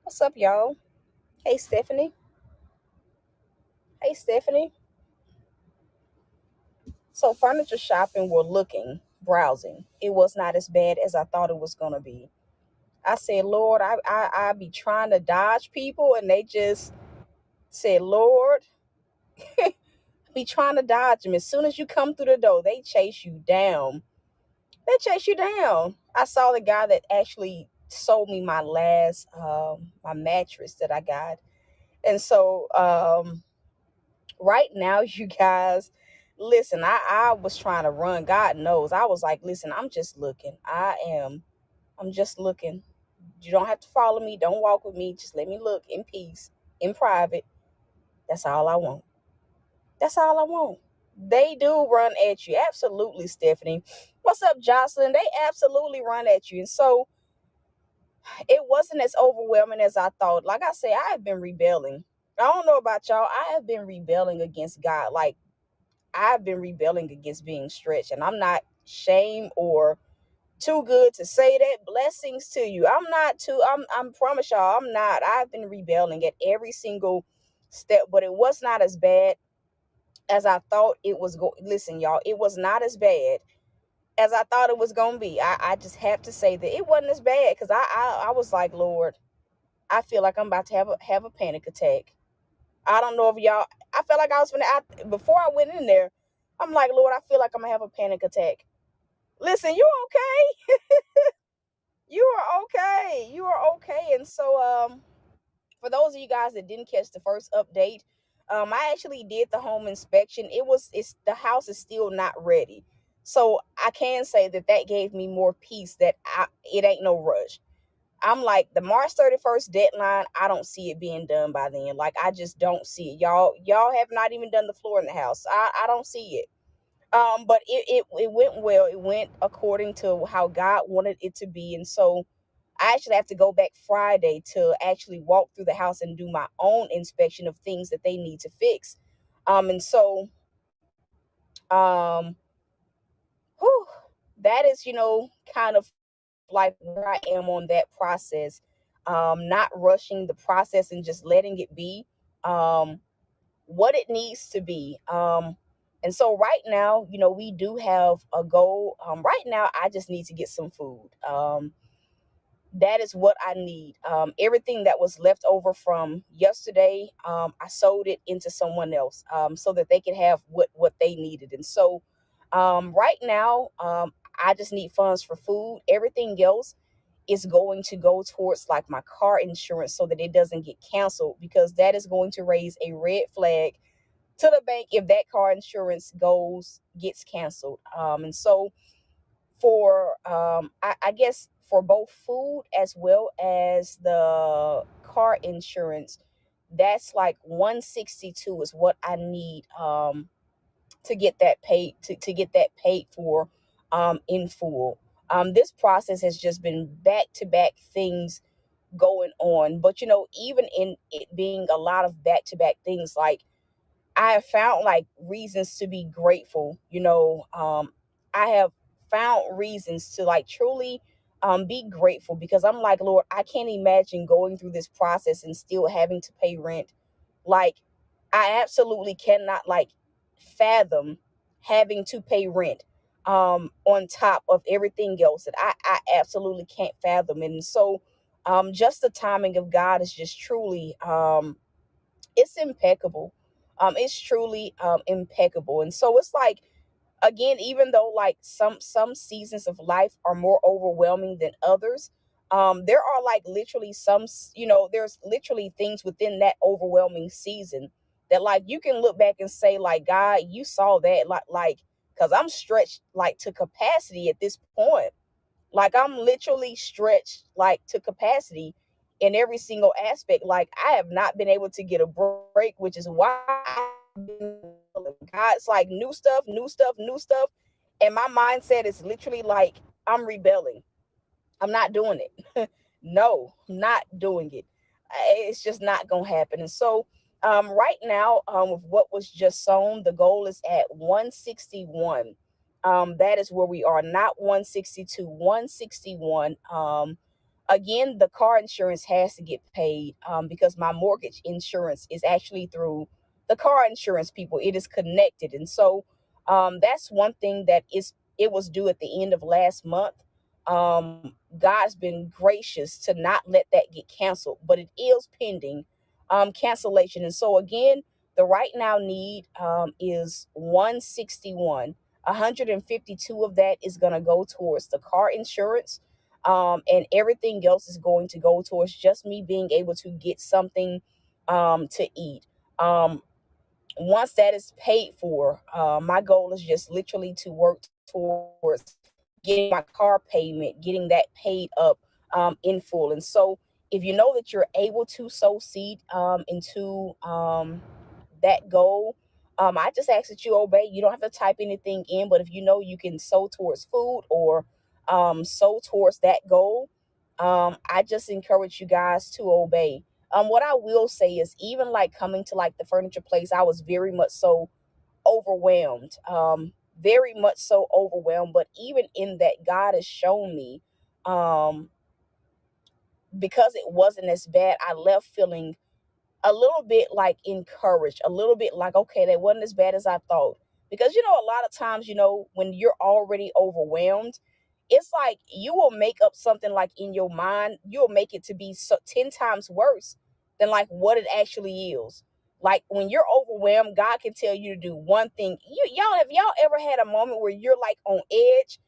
What's up, y'all? Hey, Stephanie. Hey, Stephanie. So, furniture shopping, we're looking, browsing. It was not as bad as I thought it was going to be. I said, Lord, I be trying to dodge people, and they just said, Lord, be trying to dodge them. As soon as you come through the door, they chase you down. They chase you down. I saw the guy that actually sold me my last my mattress that I got. And so right now, you guys, listen, I was trying to run. God knows. I was like, listen, I'm just looking. I'm just looking. You don't have to follow me. Don't walk with me. Just let me look in peace, in private. That's all I want. That's all I want. They do run at you. Absolutely, Stephanie. What's up, Jocelyn? They absolutely run at you. And so it wasn't as overwhelming as I thought. Like I said, I have been rebelling. I don't know about y'all. I have been rebelling against God. Like, I've been rebelling against being stretched, and I'm not shame or too good to say that. Blessings to you. I'm not too. I'm promise y'all. I'm not. I've been rebelling at every single step, but it was not as bad as I thought it was going. Listen, y'all, it was not as bad as I thought it was gonna be. I just have to say that it wasn't as bad because I was like, Lord, I feel like I'm about to have a panic attack. I don't know if y'all. I felt like I was before I went in there. I'm like, Lord, I feel like I'm gonna have a panic attack. Listen, you okay? You are okay. You are okay. And so, for those of you guys that didn't catch the first update, I actually did the home inspection. It's the house is still not ready, so I can say that that gave me more peace that it ain't no rush. I'm like the March 31st deadline. I don't see it being done by then. Like I just don't see it. Y'all have not even done the floor in the house. I don't see it. But it went well. It went according to how God wanted it to be, and so I actually have to go back Friday to actually walk through the house and do my own inspection of things that they need to fix. And so um, whew, that is kind of like where I am on that process. Not rushing the process and just letting it be um, what it needs to be. And so right now, we do have a goal. Right now, I just need to get some food. That is what I need. Everything that was left over from yesterday, I sold it into someone else so that they could have what they needed. And so right now, I just need funds for food. Everything else is going to go towards like my car insurance so that it doesn't get canceled because that is going to raise a red flag to the bank if that car insurance gets canceled. And so for I guess for both food as well as the car insurance, that's like 162 is what I need to get that paid to get that paid for in full. This process has just been back to back things going on, but even in it being a lot of back to back things, like I have found like reasons to be grateful. I have found reasons to like truly be grateful because I'm like, Lord, I can't imagine going through this process and still having to pay rent. Like, I absolutely cannot like fathom having to pay rent on top of everything else that I absolutely can't fathom. And so just the timing of God is just truly it's impeccable. It's truly impeccable. And so it's like again, even though like some seasons of life are more overwhelming than others, there are like literally there's literally things within that overwhelming season that like you can look back and say like, God, you saw that, like because I'm stretched like to capacity at this point. Like I'm literally stretched like to capacity in every single aspect. Like I have not been able to get a break, which is why God's like new stuff, new stuff, new stuff. And my mindset is literally like I'm rebelling. I'm not doing it. No, not doing it. It's just not gonna happen. And so right now, with what was just sown, the goal is at 161. That is where we are, not 162, 161. Again, the car insurance has to get paid because my mortgage insurance is actually through the car insurance people. It is connected. And so that's one thing that is, it was due at the end of last month. God's been gracious to not let that get canceled, but it is pending cancellation. And so again, the right now need is 161. 152 of that is going to go towards the car insurance. And everything else is going to go towards just me being able to get something to eat. Once that is paid for, my goal is just literally to work towards getting my car payment, getting that paid up in full. And so, if you know that you're able to sow seed into that goal, I just ask that you obey. You don't have to type anything in, but if you know you can sow towards food or sow towards that goal, I just encourage you guys to obey. What I will say is, even like coming to like the furniture place, I was very much so overwhelmed, very much so overwhelmed. But even in that, God has shown me, um, because it wasn't as bad, I left feeling a little bit like encouraged, a little bit like, okay, that wasn't as bad as I thought. Because, a lot of times, when you're already overwhelmed, it's like you will make up something like in your mind, you'll make it to be 10 times worse than like what it actually is. Like when you're overwhelmed, God can tell you to do one thing. Have y'all ever had a moment where you're like on edge,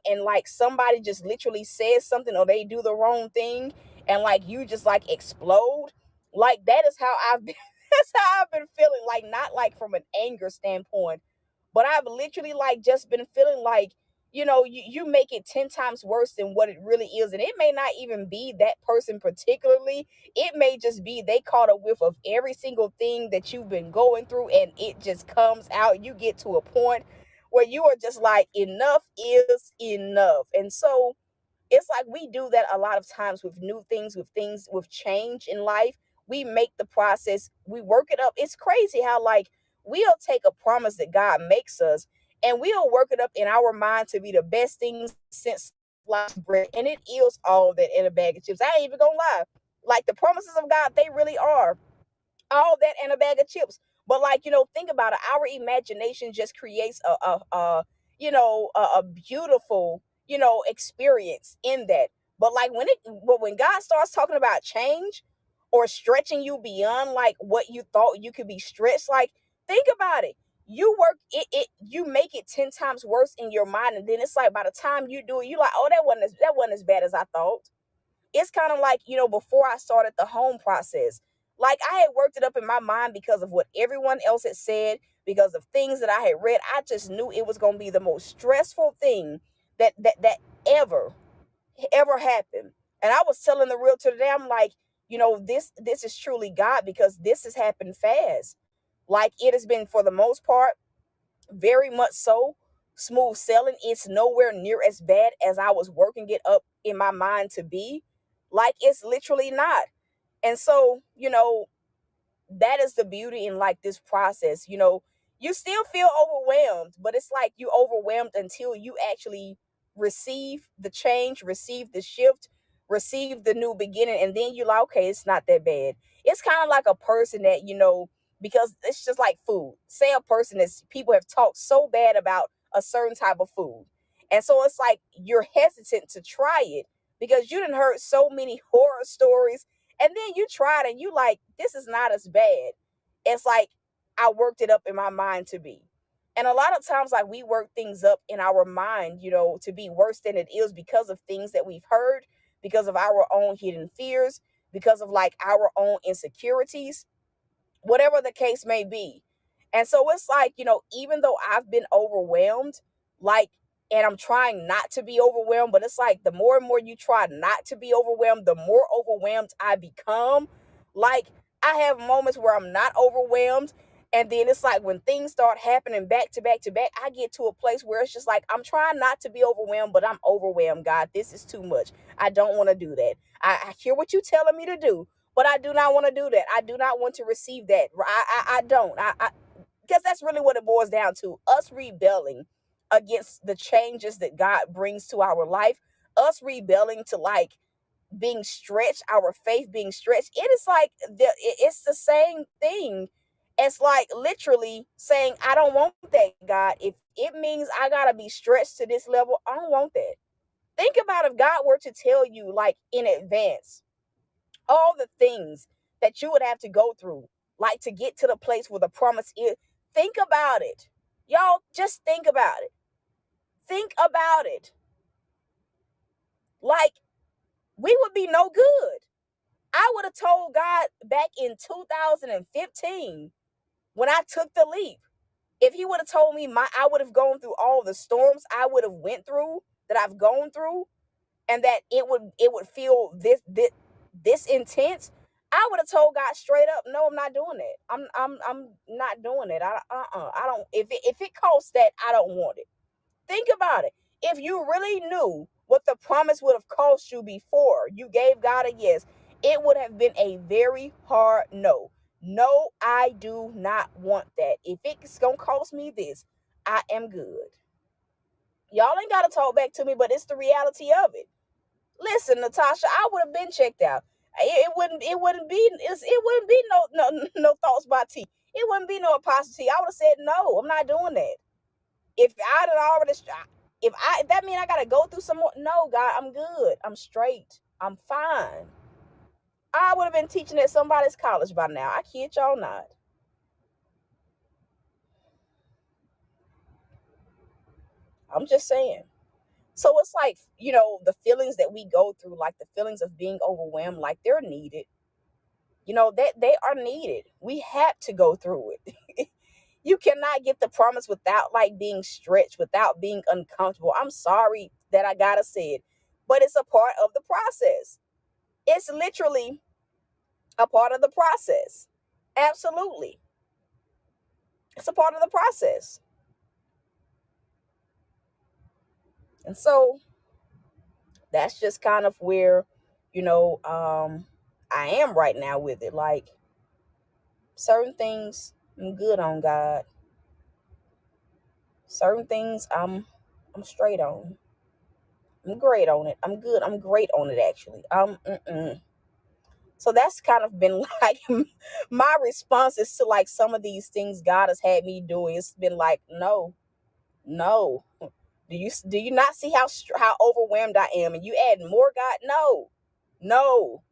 and like somebody just literally says something or they do the wrong thing and like you just like explode? Like that is how I've been. That's how I've been feeling. Like not like from an anger standpoint, but I've literally like just been feeling like, you make it 10 times worse than what it really is. And it may not even be that person particularly. It may just be they caught a whiff of every single thing that you've been going through and it just comes out. You get to a point where you are just like, enough is enough. And so it's like we do that a lot of times with new things, with change in life. We make the process, we work it up. It's crazy how like we'll take a promise that God makes us and we'll work it up in our mind to be the best things since last bread. And it is all that in a bag of chips. I ain't even gonna lie. Like the promises of God, they really are all that and a bag of chips. But like, think about it. Our imagination just creates a beautiful, experience in that. But like when God starts talking about change or stretching you beyond like what you thought you could be stretched, like think about it. You work you make it 10 times worse in your mind, and then it's like by the time you do it, you like, oh, that wasn't as bad as I thought. It's kind of like, before I started the home process, like I had worked it up in my mind because of what everyone else had said, because of things that I had read. I just knew it was going to be the most stressful thing that ever happened. And I was telling the realtor today, I'm like, this is truly God, because this has happened fast. Like it has been, for the most part, very much so smooth sailing. It's nowhere near as bad as I was working it up in my mind to be. Like it's literally not. And so, that is the beauty in like this process. You still feel overwhelmed, but it's like you overwhelmed until you actually receive the change, receive the shift, receive the new beginning, and then you're like, okay, it's not that bad. It's kind of like a person that, because it's just like food. Say a person that people have talked so bad about a certain type of food. And so it's like you're hesitant to try it because you didn't heard so many horror stories, and then you tried and you like, this is not as bad. It's like I worked it up in my mind to be. And a lot of times, like we work things up in our mind, to be worse than it is because of things that we've heard, because of our own hidden fears, because of like our own insecurities, whatever the case may be. And so it's like, even though I've been overwhelmed, like, and I'm trying not to be overwhelmed, but it's like the more and more you try not to be overwhelmed, the more overwhelmed I become. Like, I have moments where I'm not overwhelmed, And then it's like when things start happening back to back to back, I get to a place where it's just like, I'm trying not to be overwhelmed, but I'm overwhelmed. God, this is too much. I don't want to do that. I hear what you're telling me to do, but I do not want to do that. I do not want to receive that. I don't. Because that's really what it boils down to. Us rebelling against the changes that God brings to our life. Us rebelling to like being stretched, our faith being stretched. It is like it's the same thing as like literally saying, I don't want that, God. If it means I gotta be stretched to this level, I don't want that. Think about if God were to tell you like in advance all the things that you would have to go through, like to get to the place where the promise is. Think about it. Y'all just think about it. Think about it. Like we would be no good. I would have told God back in 2015 when I took the leap. If he would have told me I would have gone through all the storms I would have went through, that I've gone through, and that it would feel this intense, I would have told God straight up, no, I'm not doing that. I'm not doing it. I don't. If it costs that, I don't want it. Think about it. If you really knew what the promise would have cost you before you gave God a yes, it would have been a very hard no. No, I do not want that. If it's going to cost me this, I am good. Y'all ain't got to talk back to me, but it's the reality of it. Listen, Natasha, I would have been checked out. It wouldn't be no thoughts by T. It wouldn't be no apostasy. I would have said no. I'm not doing that. If I'd already, if that mean I gotta go through some more. No, God, I'm good. I'm straight. I'm fine. I would have been teaching at somebody's college by now. I kid y'all not. I'm just saying. So it's like, the feelings that we go through, like the feelings of being overwhelmed, like they're needed. That they are needed. We have to go through it. You cannot get the promise without like being stretched, without being uncomfortable. I'm sorry that I gotta say it, but it's a part of the process. It's literally a part of the process. Absolutely. It's a part of the process. And so that's just kind of where, I am right now with it. Like certain things I'm good on, God. Certain things I'm straight on. I'm great on it. I'm good. I'm great on it actually. So that's kind of been like my responses to like some of these things God has had me doing. It's been like, no, no. Do you not see how overwhelmed I am? And you add more, God? No, no.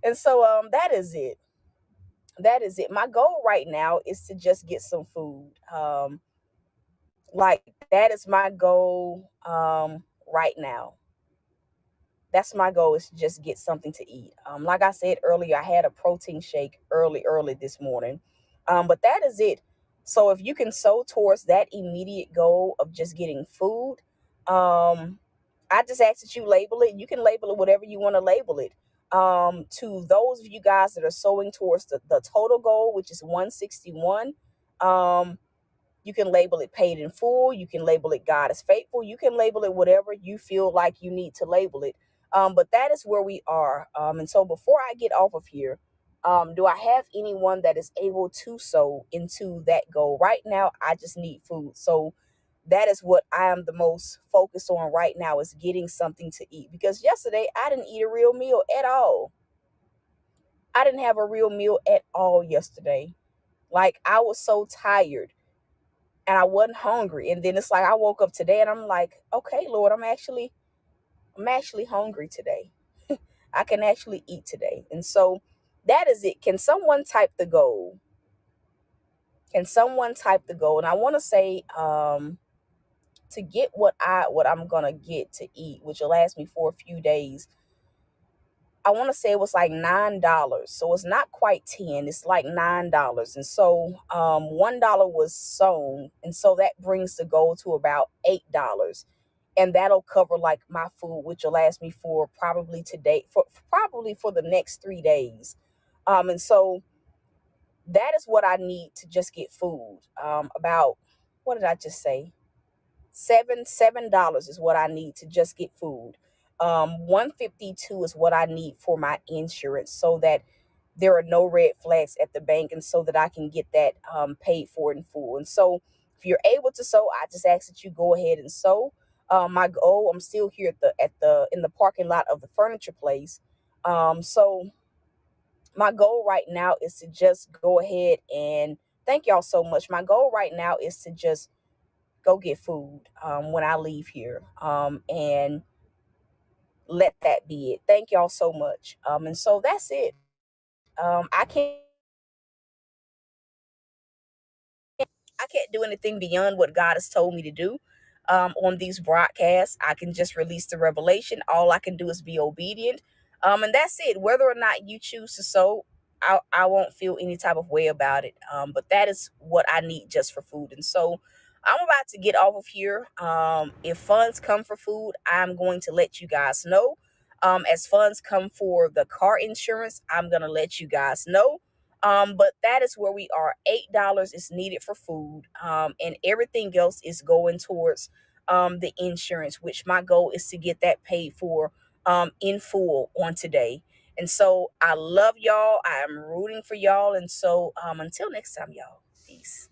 And so that is it. That is it. My goal right now is to just get some food. Like that is my goal right now. That's my goal, is to just get something to eat. Like I said earlier, I had a protein shake early this morning. But that is it. So if you can sow towards that immediate goal of just getting food, I just ask that you label it. You can label it whatever you want to label it. To those of you guys that are sowing towards the total goal, which is 161, you can label it paid in full. You can label it God is faithful. You can label it whatever you feel like you need to label it. But that is where we are. And so before I get off of here, do I have anyone that is able to sow into that goal? Right now, I just need food. So that is what I am the most focused on right now, is getting something to eat. Because yesterday I didn't eat a real meal at all. I didn't have a real meal at all yesterday. Like I was so tired and I wasn't hungry. And then it's like I woke up today and I'm like, okay, Lord, I'm actually hungry today. I can actually eat today. And so that is it. Can someone type the goal? Can someone type the goal? And I want to say, to get what I'm gonna get to eat, which will last me for a few days. I want to say it was like $9. So it's not quite 10, it's like $9. And so $1 was sown. And so that brings the goal to about $8. And that'll cover like my food, which will last me for probably today, for probably for the next 3 days. And so that is what I need to just get food. About, what did I just say? $7 is what I need to just get food. 152 is what I need for my insurance, so that there are no red flags at the bank, and so that I can get that paid for in full. And so if you're able to sow, I just ask that you go ahead and sow. My goal, I'm still here at the in the parking lot of the furniture place. So my goal right now is to just go ahead and thank y'all so much. My goal right now is to just go get food when I leave here, and let that be it. Thank y'all so much. And so that's it. I can't do anything beyond what God has told me to do on these broadcasts. I can just release the revelation. All I can do is be obedient. And that's it. Whether or not you choose to sow, I won't feel any type of way about it. But that is what I need just for food. And so I'm about to get off of here. If funds come for food, I'm going to let you guys know. As funds come for the car insurance, I'm going to let you guys know. But that is where we are. $8 is needed for food, and everything else is going towards the insurance, which my goal is to get that paid for in full on today. And so I love y'all. I am rooting for y'all. And so until next time, y'all. Peace.